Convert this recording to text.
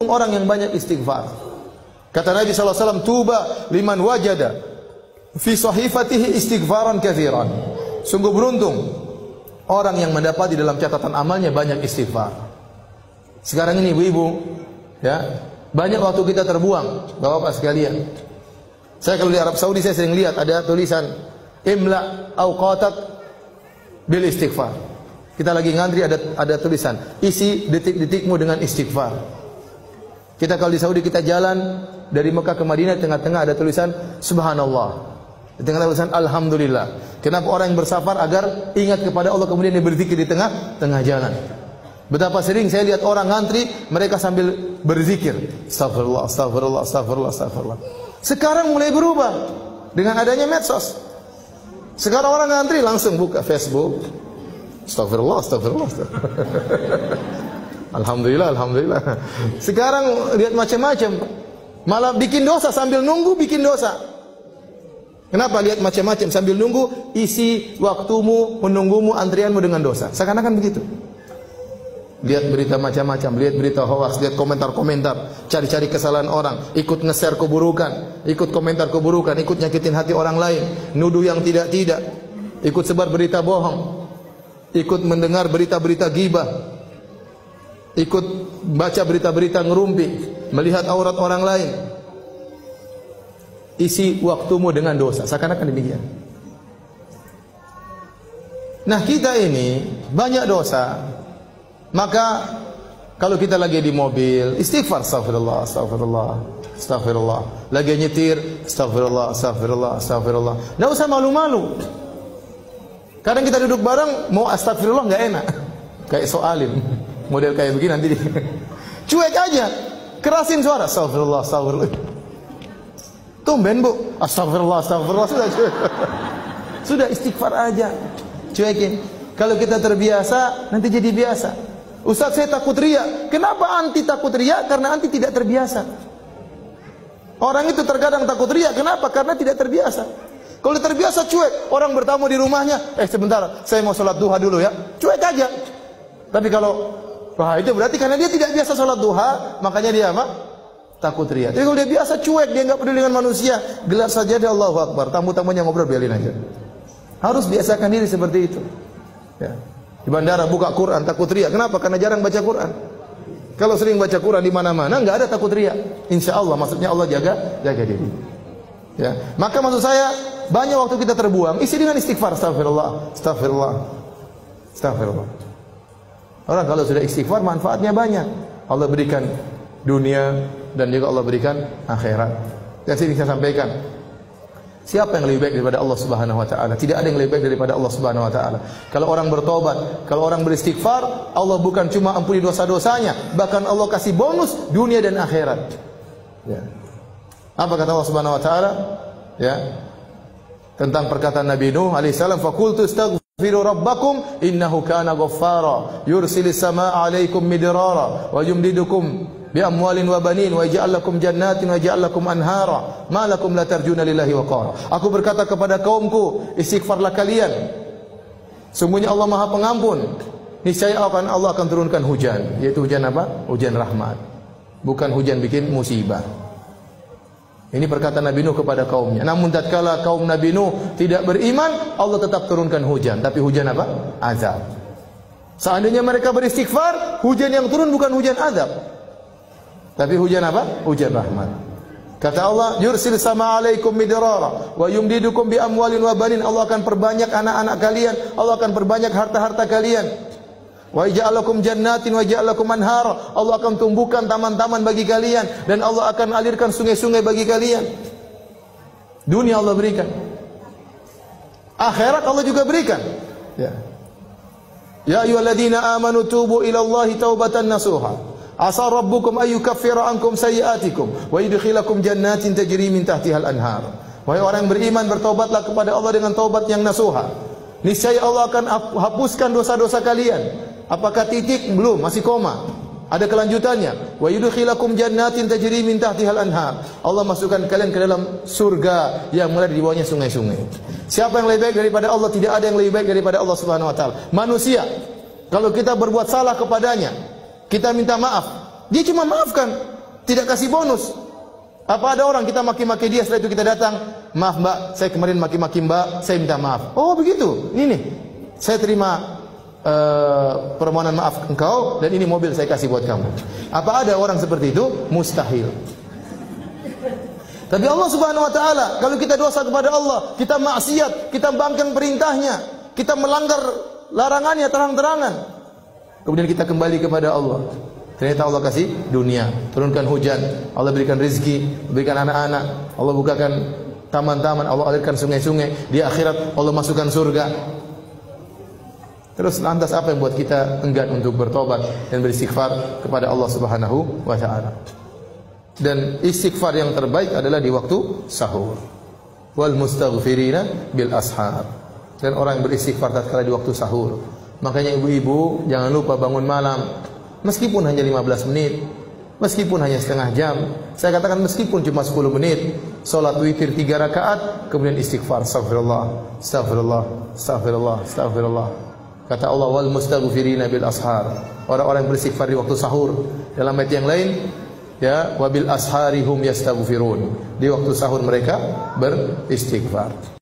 orang yang banyak istighfar. Kata Nabi SAW, tuba liman wajada fi sahifatihi istighfaran katsiran. Sungguh beruntung orang yang mendapati dalam catatan amalnya banyak istighfar. Sekarang ini ibu-ibu, ya, banyak waktu kita terbuang, Bapak-bapak sekalian. Saya kalau di Arab Saudi saya sering lihat ada tulisan imla awqatak bil istighfar. Kita lagi ngantri ada tulisan isi detik-detikmu dengan istighfar. Kita kalau di Saudi kita jalan dari Mekah ke Madinah, tengah-tengah ada tulisan subhanallah. Di tengah tulisan alhamdulillah. Kenapa orang yang bersafar? Agar ingat kepada Allah, kemudian dia berzikir di tengah jalan. Betapa sering saya lihat orang ngantri, mereka sambil berzikir, astagfirullah, astagfirullah, astagfirullah, astagfirullah. Sekarang mulai berubah dengan adanya medsos. Sekarang orang ngantri langsung buka Facebook, astagfirullah, astagfirullah, astagfirullah. Alhamdulillah, alhamdulillah. Sekarang lihat macam-macam, malah bikin dosa sambil nunggu, bikin dosa. Kenapa lihat macam-macam sambil nunggu? Isi waktumu menunggumu, antrianmu dengan dosa. Seakan-akan begitu. Lihat berita macam-macam, lihat berita hoax, lihat komentar-komentar, cari-cari kesalahan orang, ikut nge-share keburukan, ikut komentar keburukan, ikut nyakitin hati orang lain, nuduh yang tidak-tidak, ikut sebar berita bohong, ikut mendengar berita-berita ghibah, ikut baca berita-berita ngerumpi, melihat aurat orang lain. Isi waktumu dengan dosa, seakan-akan demikian. Nah, kita ini banyak dosa. Maka kalau kita lagi di mobil, istighfar, astagfirullah, astagfirullah, astagfirullah. Lagi nyetir, astagfirullah, astagfirullah, astagfirullah. Nggak usah malu-malu. Kadang kita duduk bareng, mau astagfirullah nggak enak. Kayak soalim, model kayak begini nanti. Cuek aja, kerasin suara, astagfirullah, astagfirullah. Tumben bu, astagfirullah, astagfirullah, sudah cuek. Sudah istighfar aja, cuekin. Kalau kita terbiasa, nanti jadi biasa. Ustaz, saya takut riya. Kenapa anti takut riya? Karena anti tidak terbiasa. Orang itu terkadang takut riya. Kenapa? Karena tidak terbiasa. Kalau terbiasa cuek, orang bertamu di rumahnya, sebentar, saya mau sholat duha dulu ya. Cuek aja. Tapi kalau, wah itu berarti karena dia tidak biasa sholat duha, makanya dia apa? Takut riya. Tapi kalau dia biasa cuek, dia nggak peduli dengan manusia, gelar saja dia Allahu Akbar. Tamu-tamunya ngobrol, biarin aja. Harus biasakan diri seperti itu. Ya. Di bandara buka Quran, takut riya. Kenapa? Karena jarang baca Quran. Kalau sering baca Quran di mana-mana, nggak ada takut riya. Insya Allah, maksudnya Allah jaga diri. Ya. Maka maksud saya, banyak waktu kita terbuang, isi dengan istighfar, astagfirullah, astagfirullah, astagfirullah. Orang kalau sudah istighfar, manfaatnya banyak. Allah berikan dunia dan juga Allah berikan akhirat. Yang sering saya sampaikan, siapa yang lebih baik daripada Allah Subhanahu wa taala? Tidak ada yang lebih baik daripada Allah Subhanahu wa taala. Kalau orang bertobat, kalau orang beristighfar, Allah bukan cuma ampuni dosa-dosanya, bahkan Allah kasih bonus dunia dan akhirat. Ya. Apa kata Allah Subhanahu wa taala? Ya. Tentang perkataan Nabi Nuh alaihissalam, faqultu astaghfiru rabbakum innahu kana ghaffara yursilis samaa'a 'alaikum midrara wa yumdidukum bi amwalin wa banin wa yaj'al lakum jannatin wa yaj'al lakum anhara ma lakum la tarjuna lillahi waqara. Aku berkata kepada kaumku, istighfarlah kalian. Sungguhnya Allah Maha Pengampun. Niscaya Allah akan turunkan hujan, yaitu hujan apa? Hujan rahmat. Bukan hujan bikin musibah. Ini perkataan Nabi Nuh kepada kaumnya. Namun tatkala kaum Nabi Nuh tidak beriman, Allah tetap turunkan hujan, tapi hujan apa? Azab. Seandainya mereka beristighfar, hujan yang turun bukan hujan azab, tapi hujan apa? Hujan rahmat. Kata Allah, yursil sama alaikum midrara wa yumdidukum bi amwalin wa banin. Allah akan perbanyak anak-anak kalian, Allah akan perbanyak harta-harta kalian. Wa ja'alakum jannatin wa ja'alakum anhara. Allah akan tumbuhkan taman-taman bagi kalian dan Allah akan alirkan sungai-sungai bagi kalian. Dunia Allah berikan. Akhirat Allah juga berikan. Ya. Ya ayyuhalladzina amanu tubu ila Allahi taubatan nasuha. Asa rabbukum ay yukaffira ankum sayyi'atikum wa yudkhilakum jannatin tajri min tahtiha al-anhar. Wahai orang yang beriman, bertobatlah kepada Allah dengan taubat yang nasuha. Niscaya Allah akan hapuskan dosa-dosa kalian. Apakah titik? Belum, masih koma. Ada kelanjutannya. Wa yudkhilakum jannatin tajri min tahtiha al-anhar. Allah masukkan kalian ke dalam surga yang mengalir di bawahnya sungai-sungai. Siapa yang lebih baik daripada Allah? Tidak ada yang lebih baik daripada Allah Subhanahu wa taala. Manusia, kalau kita berbuat salah kepadanya, kita minta maaf, dia cuma maafkan. tidak kasih bonus. Apa ada orang kita maki-maki dia, setelah itu kita datang, maaf mbak, saya kemarin maki-maki mbak, saya minta maaf. Oh begitu, ini nih, saya terima permohonan maaf engkau, dan ini mobil saya kasih buat kamu. Apa ada orang seperti itu? Mustahil. Tapi Allah Subhanahu wa taala, kalau kita dosa kepada Allah, kita maksiat, kita bangkang perintahnya, kita melanggar larangannya terang-terangan, kemudian kita kembali kepada Allah, ternyata Allah kasih dunia, turunkan hujan, Allah berikan rizki, berikan anak-anak, Allah bukakan taman-taman, Allah alirkan sungai-sungai, di akhirat Allah masukkan surga. Terus lantas apa yang buat kita enggan untuk bertobat dan beristighfar kepada Allah Subhanahu wa taala? Dan istighfar yang terbaik adalah di waktu sahur. Wal mustaghfirina bil ashar. Dan orang yang beristighfar tatkala di waktu sahur. Makanya ibu-ibu jangan lupa bangun malam, meskipun hanya 15 menit, meskipun hanya setengah jam. Saya katakan meskipun cuma 10 menit, salat witir 3 rakaat, kemudian istighfar, astagfirullah, astagfirullah, astagfirullah, astagfirullah. Kata Allah, wal mustaghfirina bil ashar. Orang-orang yang beristighfar di waktu sahur. Dalam ayat yang lain, ya, wabil asharihum yastaghfirun. Di waktu sahur mereka beristighfar.